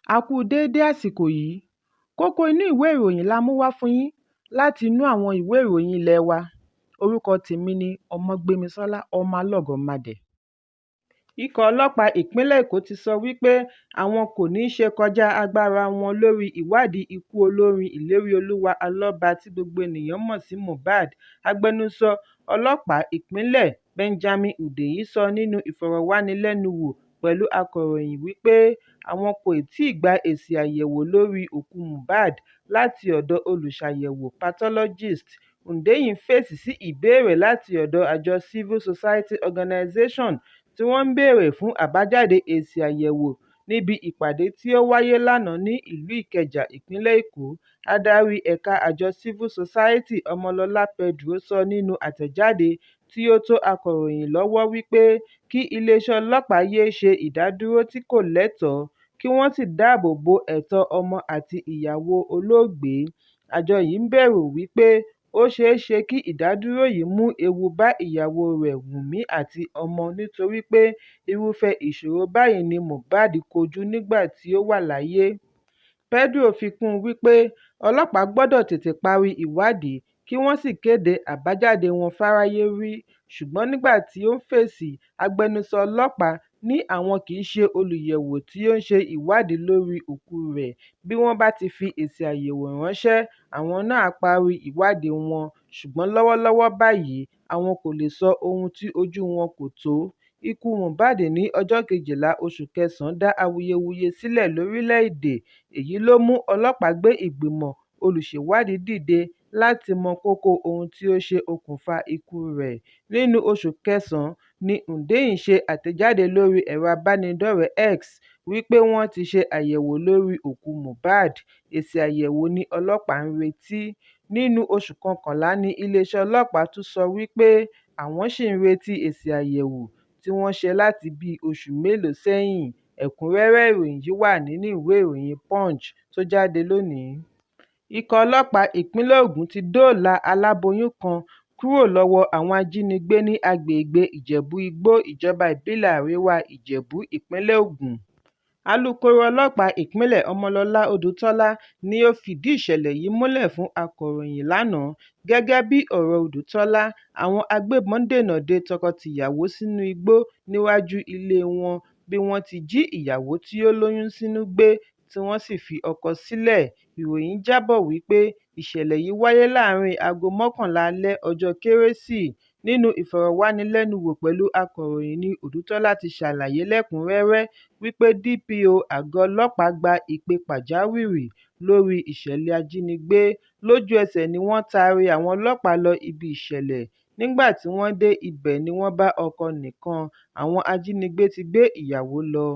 A kú déédé àsìkò yìí. Kókó inú ìwé ìròyìn la mú wá fún yín láti inú àwọn ìwé ìròyìn ilé wa. Orúkọ tèmi ni Ọmọgbémisọ́lá ọmọ Alọ́gọ̀madẹ̀. Ikọ̀ ọlọ́pàá ìpínlẹ̀ Èkó ti sọ wípé àwọn kò ní í ṣe kọjá agbára wọn lórí ìwádìí ikú olórin Ìléríolúwa Alọ́ba tí gbogbo ènìyàn mọ̀ sí Mohbad. Agbẹnusọ ọlọ́pàá ìpínlẹ̀ Benjamin Hundeyin sọ nínú ìfọ̀rọ̀wánilẹ́nuwò pẹ̀lú akọ̀ròyìn wípé àwọn kò tíì gba èsì àyẹ̀wò lórí òkú Mohbad láti ọ̀dọ̀ olùṣàyẹ̀wò pathologist. Hundeyin fèsì sí ìbéèrè láti ọ̀dọ̀ àjọ Civil Society Organization tí wọ́n ń béèrè fún àbájáde èsì àyẹ̀wò níbi ìpàdé tí ó wáyé lánàá ní ìlú Ìkẹjà, ìpínlẹ̀ Èkó. Adarí ẹ̀ka àjọ Civil Society Ọmọlọ́lá Pedro sọ nínú àtẹ̀jáde tí ó tó akọ̀ròyìn lọ́wọ́ wípé kí iléeṣẹ́ ọlọ́pàá yéé ṣe ìdádúró tí kò lẹ́tọ̀ọ́ kí wọ́n sì dáàbò bo ẹ̀tọ́ ọmọ àti ìyàwó olóògbé. Àjọ yìí ń bẹ̀rù wípé ó ṣeé ṣe kí ìdádúró yìí mú ewu bá ìyàwó rẹ̀ Wùnmí àti ọmọ nítorí pé irúfẹ́ ìṣòro báyìí ni Mohbad kojú nígbà tí ó wà láyé. Pedro fi kún un wípé ọlọ́pàá gbọ́dọ̀ tètè parí ìwádìí kí wọ́n sì kéde àbájáde wọn fáráyé rí. Ṣùgbọ́n nígbà tí ó ń fèsì, agbẹnusọ ọlọ́pàá ní àwọn kì í ṣe olùyẹ̀wò tí ó ń ṣe ìwádìí lórí òkú rẹ̀. Bí wọ́n bá ti fi èsì àyẹ̀wò ránṣẹ́, àwọn náà á parí ìwádìí wọn. Ṣùgbọ́n lọ́wọ́lọ́wọ́ báyìí, àwọn kò lè sọ ohun tí ojú wọn kò tó. Ikú Mohbad ní ọjọ́ 12 oṣù kẹsàn-án dá awuyewuye sílẹ̀ lórílẹ̀‐èdè. Èyí ló mú ọlọ́pàá gbé ìgbìmọ̀ olùṣèwádìí dìde láti mọ kókó ohun tí ó ṣe okùnfà ikú rẹ̀. Nínú oṣù kẹsàn-án ni Hundeyin ṣe àtẹ̀jáde lórí ẹ̀rọ abánidọ́rẹ̀ẹ́ X wípé wọ́n ti ṣe àyẹ̀wò lórí òkú Mohbad. Èsì àyẹ̀wò ni ọlọ́pàá ń retí. Nínú oṣù kọkànlá ni iléeṣẹ́ ọlọ́pàá tún sọ wípé àwọn ṣì ń retí èsì àyẹ̀wò tí wọ́n ṣe láti bíi oṣù mélòó sẹ́yìn. Ẹ̀kúnrẹ́rẹ́ ìròyìn yìí wà nínú ìwé ìròyìn Punch tó jáde lónìí. Ikọ̀ ọlọ́pàá ìpínlẹ̀ Ògùn ti dóòlà aláboyún kan kúrò lọ́wọ́ àwọn ajínigbé ní agbègbè Ìjẹ̀bú-Igbó, ìjọba ìbílẹ̀ Àríwá Ìjẹ̀bú, ìpínlẹ̀ Ògùn. Alukoro ọlọ́pàá ìpínlẹ̀ Ọmọlọ́lá Odùtọ́lá ni ó fìdí ìṣẹ̀lẹ̀ yìí múlẹ̀ fún akọ̀ròyìn lánàá. Gẹ́gẹ́ bí ọ̀rọ̀ Odùtọ́lá, àwọn agbébọn dènà de tọkọ-tìyàwó sínú igbó níwájú ilé wọn bí wọ́n ti jí ìyàwó tí ó lóyún sínú gbé tí wọ́n sì fi ọkọ sílẹ̀. Ìròyìn jábọ̀ wípé ìṣẹ̀lẹ̀ yìí wáyé láàárín aago 11 alẹ́ ọjọ́ Kérésì. Nínú ìfọ̀rọ̀wánilẹ́nuwò pẹ̀lú akọ̀ròyìn ni Odùtọ́lá ti ṣàlàyé lẹ́kùnrẹ́rẹ́ wípé DPO àgọ́ ọlọ́pàá gba ìpè pàjáwìrì lórí ìṣẹ̀lẹ̀ ajínigbé. Lójú ẹsẹ̀ ni wọ́n taari àwọn ọlọ́pàá lọ ibi ìṣẹ̀lẹ̀. Nígbà tí wọ́n dé ibẹ̀ ni wọ́n bá ọkọ nìkan. Àwọn ajínigbé ti gbé ìyàwó lọ.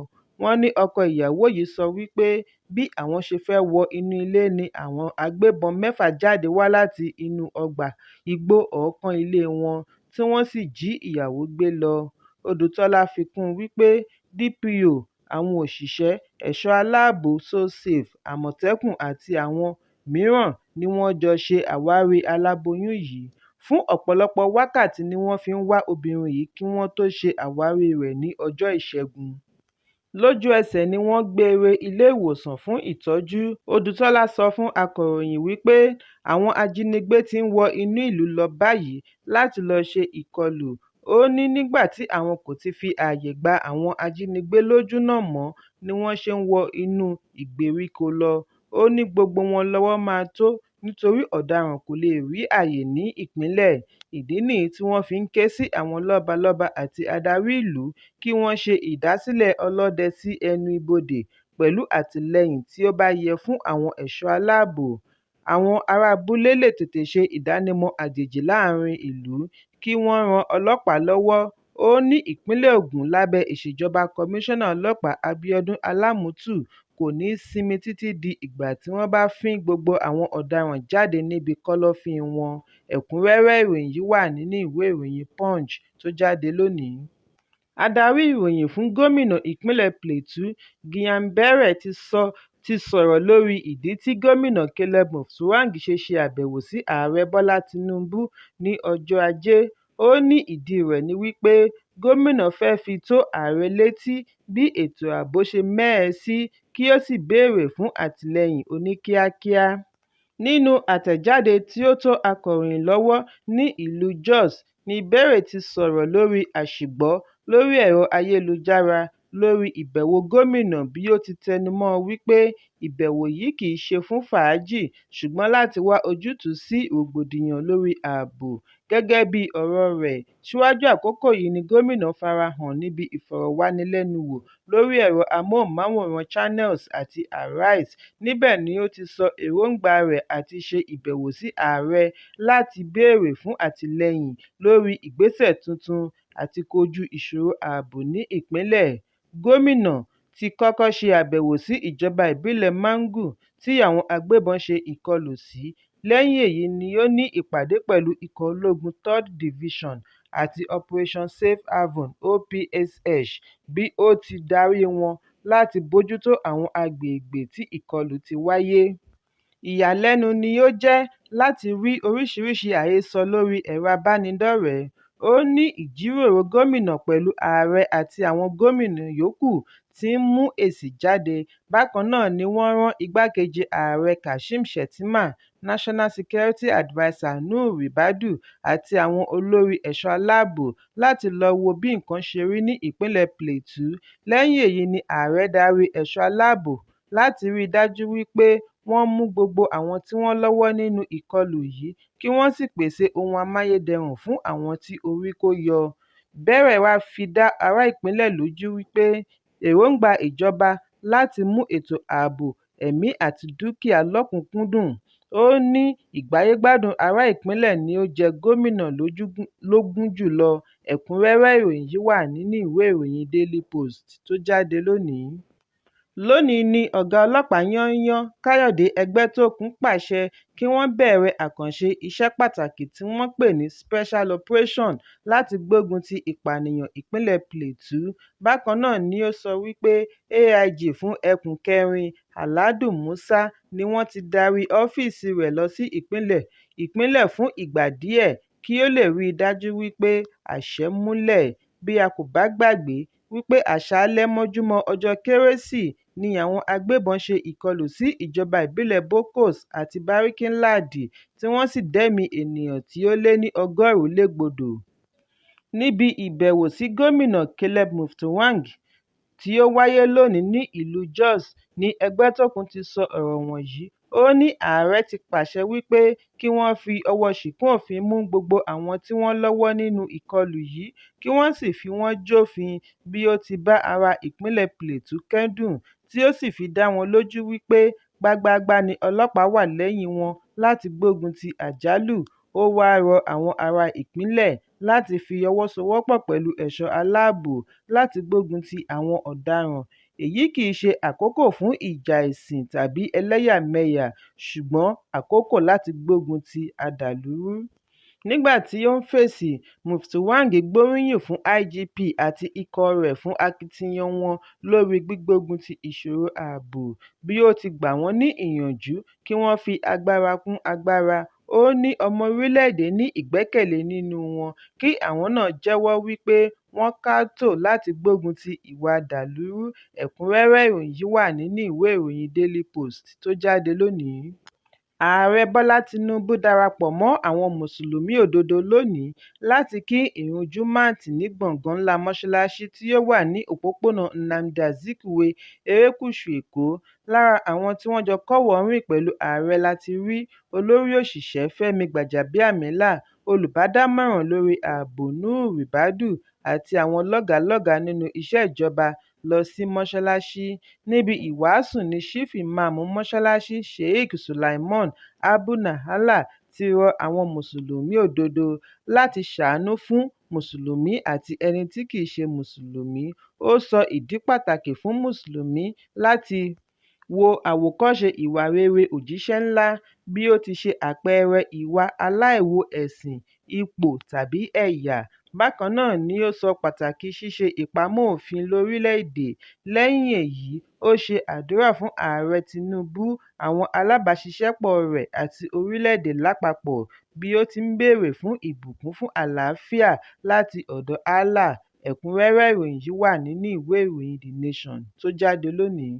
Wọ́n ní ọkọ ìyàwó yìí sọ wípé bí àwọn ṣe fẹ́ wọ inú ilé ni àwọn agbébọn 6 jáde wá láti inú ọgbà igbó ọ̀ọ́kán ilé wọn tí wọ́n sì jí ìyàwó gbé lọ. Odùtọ́lá fi kún un wípé DPO, àwọn òṣìṣẹ́ ẹ̀ṣọ́ aláàbò So-Safe, Àmọ̀tẹ́kùn àti àwọn mìíràn ni wọ́n jọ ṣe àwárí aláboyún yìí. Fún ọ̀pọ̀lọpọ̀ wákàtí ni wọ́n fi ń wá obìnrin yìí kí wọ́n tó ṣe àwárí rẹ̀ ní ọjọ́ Ìṣẹ́gun. Lójú ẹsẹ̀ ni wọ́n gbé e re ilé ìwòsàn fún ìtọ́jú. Odùtọ́lá sọ fún akọ̀ròyìn wípé àwọn ajínigbé ti ń wọ inú ìlú lọ báyìí láti lọ ṣe ìkọlù. Ó ní nígbà tí àwọn kò ti fi ààyè gba àwọn ajínigbé lójúnà mọ́ ni wọ́n ṣe ń wọ inú ìgbèríko lọ. Ó ní gbogbo wọn lọ́wọ́ máa tó nítorí ọ̀daràn kò lè rí ààyè ní ìpínlẹ̀. Ìdí nìyí tí wọ́n fi ń ké sí àwọn lọ́balọ́ba àti adarí ìlú kí wọ́n ṣe ìdásílẹ̀ ọlọ́dẹ sí ẹnu ibodè pẹ̀lú àtìlẹ́yìn tí ó bá yẹ fún àwọn ẹ̀ṣọ́ aláàbò. Àwọn ará abúlé lè tètè ṣe ìdánimọ̀ àjèjì láàárín ìlú kí wọ́n ran ọlọ́pàá lọ́wọ́. Ó ní ìpínlẹ̀ Ògùn lábẹ́ ìṣèjọba Kọmíṣánná Ọlọ́pàá Abíọ́dún Alámùtù kò ní sinmi títí di ìgbà tí wọ́n bá fín gbogbo àwọn ọ̀daràn jáde níbi kọ́lọ́fín wọn. Ẹ̀kúnrẹ́rẹ́ ìròyìn yìí wà nínú ìwé ìròyìn Punch tó jáde lónìí. Adarí ìròyìn fún gómìnà ìpínlẹ̀ Plateau, Guiyan Bẹ̀rẹ̀ ti sọ̀rọ̀ lórí ìdí tí gómìnà Caleb Mutfwang ṣe ṣe àbẹ̀wò sí ààrẹ Bọ́lá Tinubu ní ọjọ́ Ajé. Ó ní ìdí rẹ̀ ni wípé gómìnà fẹ́ fi tó ààrẹ létí bí ètò ààbò ṣe mẹ́hẹ sí kí ó sì béèrè fún àtìlẹ́yìn oníkíákíá. Nínú àtẹ̀jáde tí ó tó akọ̀ròyìn lọ́wọ́ ní ìlú Jos ni Bẹ́rẹ̀ ti sọ̀rọ̀ lórí àṣìgbọ́ lórí ẹ̀rọ ayélujára lórí ìbẹ̀wò gómìnà bí ó ti tẹnumọ́ wípé ìbẹ̀wò yìí kìí ṣe fún fàájì ṣùgbọ́n láti wá ojútùú sí rògbòdìyàn lórí ààbò. Gẹ́gẹ́ bí ọ̀rọ̀ rẹ̀, síwájú àkókò yìí ni gómìnà farahàn níbi ìfọ̀rọ̀wánilẹ́nuwò lórí ẹ̀rọ amóhùnmáwòrán Channels àti Arise. Níbẹ̀ ni ó ti sọ èròǹgbà rẹ̀ àti ṣe ìbẹ̀wò sí ààrẹ láti béèrè fún àtìlẹ́yìn lórí ìgbésẹ̀ tuntun àti kojú ìṣòro ààbò ní ìpínlẹ̀. Gómìnà ti kọ́kọ́ ṣe àbẹ̀wò sí ìjọba ìbílẹ̀ Mangu tí àwọn agbébọn ṣe ìkọlù sí. Lẹ́yìn èyí ni ó ní ìpàdé pẹ̀lú ikọ̀ ológun 3rd Division àti Operation Safe Haven (OPSH) bí ó ti darí wọn láti bójútó àwọn agbègbè tí ìkọlù ti wáyé. Ìyàlẹ́nu ni ó jẹ́ láti rí oríṣiríṣi àhesọ lórí ẹ̀rọ abánidọ́rẹ̀ẹ́. Ó ní ìjíròrò gómìnà pẹ̀lú ààrẹ àti àwọn gómìnà yòókù ti ń mú èsì jáde. Bákan náà ni wọ́n rán igbákejì ààrẹ Kashim Shettima, National Security Adviser Nuhu Ribadu àti àwọn olórí ẹ̀ṣọ́ aláàbò láti lọ wo bí nǹkan ṣe rí ní ìpínlẹ̀ Plateau. Lẹ́yìn èyí ni ààrẹ darí ẹ̀ṣọ́ aláàbò láti rí i dájú wípé wọ́n mú gbogbo àwọn tí wọ́n lọ́wọ́ nínú ìkọlù yìí kí wọ́n sì pèsè ohun amáyédẹrùn fún àwọn tí orí kó yọ. Bẹ́rẹ̀ wá fi dá ará ìpínlẹ̀ lójú wípé èròǹgbà ìjọba láti mú ètò ààbò ẹ̀mí àti dúkìá lọ́kùnkúndùn. Ó ní ìgbáyégbádùn ará ìpínlẹ̀ ni ó jẹ gómìnà lógún jùlọ. Ẹ̀kúnrẹ́rẹ́ ìròyìn yìí wà nínú ìwé ìròyìn Daily Post tó jáde lónìí. Lónìí ni ọ̀gá ọlọ́pàá yányán Káyọ̀dé Ẹgbẹ́tókun pàṣẹ kí wọ́n bẹ̀rẹ̀ àkànṣe iṣẹ́ pàtàkì tí wọ́n pè ní Special Operation láti gbógun ti ìpànìyàn ìpínlẹ̀ Plateau. Bákan náà ni ó sọ wípé AIG fún ẹkùn 4 Haladu Musa ni wọ́n ti darí ọ́fíìsì rẹ̀ lọ sí ìpínlẹ̀ fún ìgbà díẹ̀ kí ó lè rí i dájú wípé àṣẹ múlẹ̀. Bí a kò bá gbàgbé wípé àṣálẹ́ mọ́júmọ́ ọjọ́ Kérésì ni àwọn agbébọn ṣe ìkọlù sí ìjọba ìbílẹ̀ Bokkos àti Barkin-Ladi tí wọ́n sì dẹ́mi ènìyàn tí ó lé ní 100 légbodò. Níbi ìbẹ̀wò sí gómìnà Caleb Mutfwang tí ó wáyé lónìí ní ìlú Jos ni Ẹgbẹ́tókun ti sọ ọ̀rọ̀ wọ̀nyí. Ó ní ààrẹ ti pàṣẹ wípé kí wọ́n fi ọwọ́ ṣìkún òfin mú gbogbo àwọn tí wọ́n lọ́wọ́ nínú ìkọlù yìí kí wọ́n sì fi wọ́n jófin bí ó ti bá ará ìpínlẹ̀ Plateau kẹ́dùn tí ó sì fi dá wọn lójú wípé gbágbáágbá ni ọlọ́pàá wà lẹ́yìn wọn láti gbógun ti àjálù. Ó wáá rọ àwọn ará ìpínlẹ̀ láti fi ọwọ́ sowọ́pọ̀ pẹ̀lú ẹ̀ṣọ́ aláàbò láti gbógun ti àwọn ọ̀daràn. Èyí kìí ṣe àkókò fún ìjà ẹ̀sìn tàbí ẹlẹ́yàmẹyà ṣùgbọ́n àkókò láti gbógun ti àdàlúrú. Nígbà tí ó ń fèsì, Mutfwang gbóríyìn fún IGP àti ikọ̀ rẹ̀ fún akitiyan wọn lórí gbígbógun ti ìṣòro ààbò. Bí ó ti gbà wọ́n ní ìyànjú kí wọ́n fi agbára kún agbára, ó ní ọmọ orílẹ̀-èdè ní ìgbẹ́kẹ̀lé nínú wọn kí àwọn náà jẹ́wọ́ wípé wọ́n káàtó láti gbógun ti ìwà àdàlúrú. Ẹ̀kúnrẹ́rẹ́ ìròyìn yìí wà nínú ìwé ìròyìn Daily Post tó jáde lónìí. Ààrẹ Bọ́lá Tinubu darapọ̀ mọ́ àwọn Mùsùlùmí òdodo lónìí láti kí ìrun Júmààtì ní gbọ̀ngàn ńlá mọ́ṣáláṣí tí ó wà ní òpópónà Nnamdi Azikiwe, erékùṣù Èkó. Lára àwọn tí wọ́n jọ kọ́wọ̀ọ́rìn pẹ̀lú ààrẹ láti rí olórí òṣìṣẹ́ Fẹ́mi Gbàjàbíàmílà, olùbádámọ̀ràn lórí ààbò Nuhu Ribadu àti àwọn lọ́gàálọ́gàá nínú iṣẹ́ ìjọba lọ sí mọ́ṣáláṣí. Níbi ìwàásù ni Chief Imam mọ́ṣáláṣí Sheikh Sulaiman Abu Nahala ti rọ àwọn Mùsùlùmí òdodo láti ṣàánú fún Mùsùlùmí àti ẹni tí kìí ṣe Mùsùlùmí. Ó sọ ìdí pàtàkì fún Mùsùlùmí láti wo àwòkọ́ṣe ìwà rere òjíṣẹ́ ńlá bí ó ti ṣe àpẹẹrẹ ìwà aláìwo ẹ̀sìn, ipò tàbí ẹ̀yà. Bákan náà ni ó sọ pàtàkì ṣíṣe ìpamọ́ òfin lórílẹ̀-èdè. Lẹ́yìn èyí, ó ṣe àdúrà fún Ààrẹ Tinubu, àwọn alábàáṣiṣẹ́pọ̀ rẹ̀ àti orílẹ̀-èdè lápapọ̀ bí ó ti ń béèrè fún ìbùkún fún àlàáfíà láti ọ̀dọ̀ Allah. Ẹ̀kúnrẹ́rẹ́ ìròyìn yìí wà nínú ìwé ìròyìn The Nation tó jáde lónìí.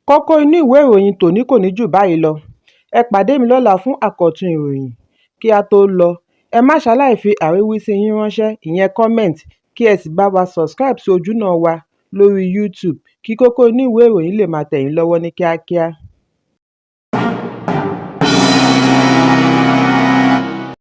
Kókó inú ìwé ìròyìn tòní kò ní jù báyìí lọ. Ẹ pàdé mi lọ́la fún àkọ́tún ìròyìn. Kí a tó lọ, ẹ má ṣaláì fi àríwísí yín ránṣẹ́, ìyẹn comment, kí ẹ sì bá wa subscribe sí ojúnà wa lórí YouTube kí Kókó Inú Ìwé Ìròyìn lè máa tẹ̀ yín lọ́wọ́ ní kíákíá.